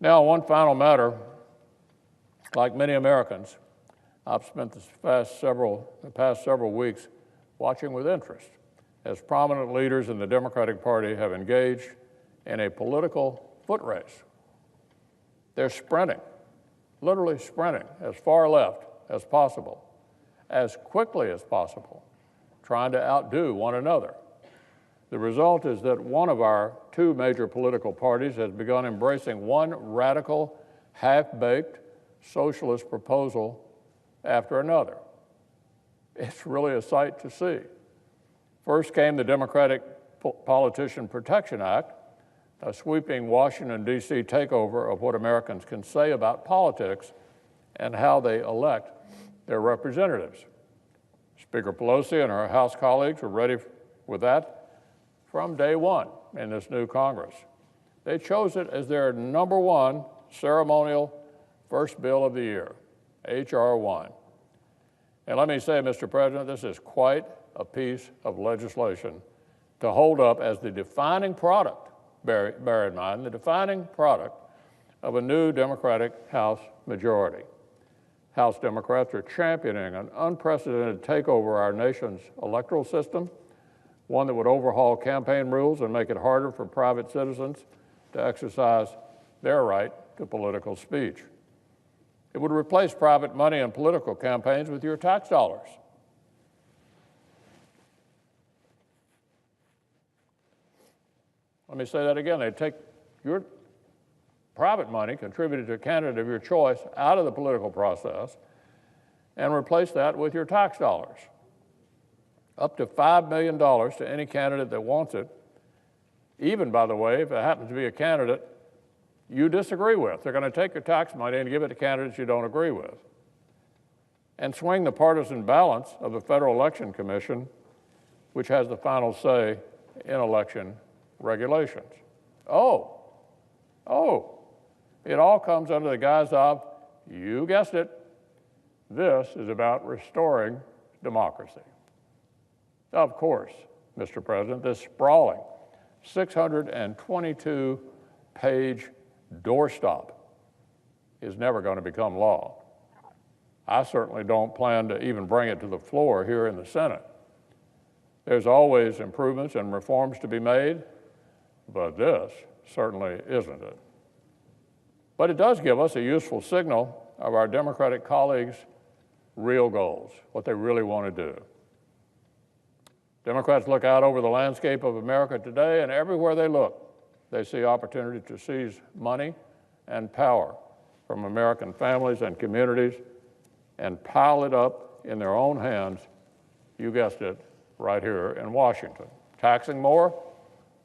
Now, one final matter. Like many Americans, I've spent the past several weeks watching with interest as prominent leaders in the Democratic Party have engaged in a political foot race. They're sprinting, literally sprinting, as far left as possible, as quickly as possible, trying to outdo one another. The result is that one of our two major political parties has begun embracing one radical, half-baked socialist proposal after another. It's really a sight to see. First came the Democratic Politician Protection Act, a sweeping Washington, D.C. takeover of what Americans can say about politics and how they elect their representatives. Speaker Pelosi and her House colleagues were ready with that from day one in this new Congress. They chose it as their number one ceremonial first bill of the year, H.R. 1. And let me say, Mr. President, this is quite a piece of legislation to hold up as the defining product, bear in mind, the defining product of a new Democratic House majority. House Democrats are championing an unprecedented takeover of our nation's electoral system, one that would overhaul campaign rules and make it harder for private citizens to exercise their right to political speech. It would replace private money in political campaigns with your tax dollars. Let me say that again. They'd take your private money contributed to a candidate of your choice out of the political process and replace that with your tax dollars. Up to $5 million to any candidate that wants it, even, by the way, if it happens to be a candidate you disagree with. They're going to take your tax money and give it to candidates you don't agree with. And swing the partisan balance of the Federal Election Commission, which has the final say in election regulations. It all comes under the guise of, you guessed it, this is about restoring democracy. Of course, Mr. President, this sprawling 622-page doorstop is never going to become law. I certainly don't plan to even bring it to the floor here in the Senate. There's always improvements and reforms to be made, but this certainly isn't it. But it does give us a useful signal of our Democratic colleagues' real goals, what they really want to do. Democrats look out over the landscape of America today, and everywhere they look, they see opportunity to seize money and power from American families and communities and pile it up in their own hands, you guessed it, right here in Washington. Taxing more,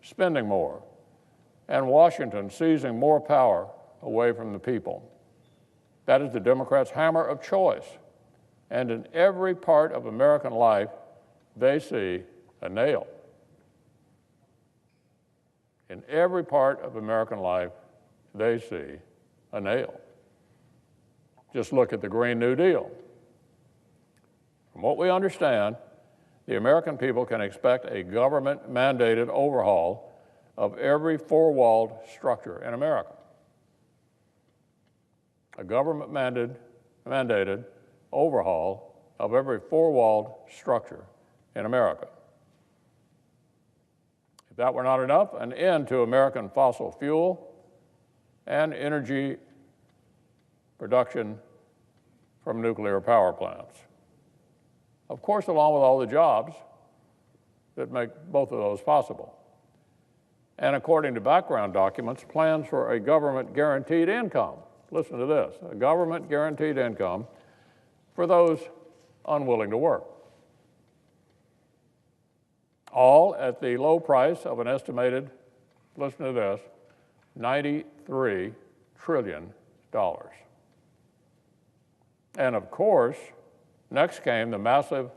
spending more, and Washington seizing more power away from the people. That is the Democrats' hammer of choice. And in every part of American life, they see a nail. In every part of American life, they see a nail. Just look at the Green New Deal. From what we understand, the American people can expect a government-mandated overhaul of every four-walled structure in America. A government-mandated overhaul of every four-walled structure in America. If that were not enough, an end to American fossil fuel and energy production from nuclear power plants. Of course, along with all the jobs that make both of those possible. And according to background documents, plans for a government-guaranteed income. Listen to this, a government-guaranteed income for those unwilling to work. All at the low price of an estimated, listen to this, $93 trillion. And of course, next came the massive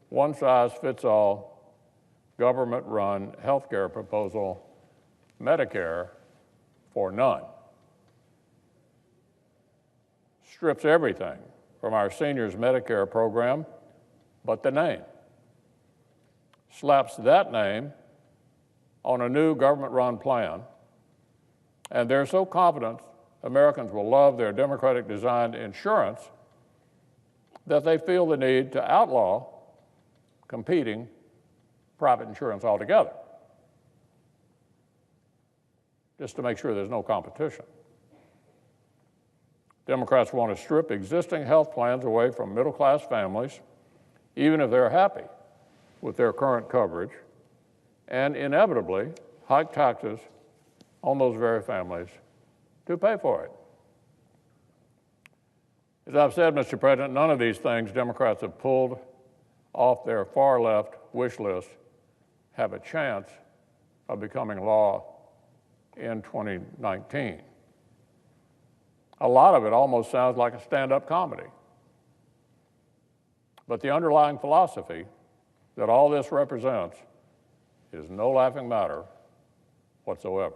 one-size-fits-all government-run health care proposal, Medicare for none. Strips everything from our seniors' Medicare program but the name. Slaps that name on a new government-run plan, and they're so confident Americans will love their democratic designed insurance that they feel the need to outlaw competing private insurance altogether, just to make sure there's no competition. Democrats want to strip existing health plans away from middle-class families, even if they're happy with their current coverage, and inevitably hike taxes on those very families to pay for it. As I've said, Mr. President, none of these things Democrats have pulled off their far-left wish list have a chance of becoming law in 2019. A lot of it almost sounds like a stand-up comedy. But the underlying philosophy that all this represents is no laughing matter whatsoever.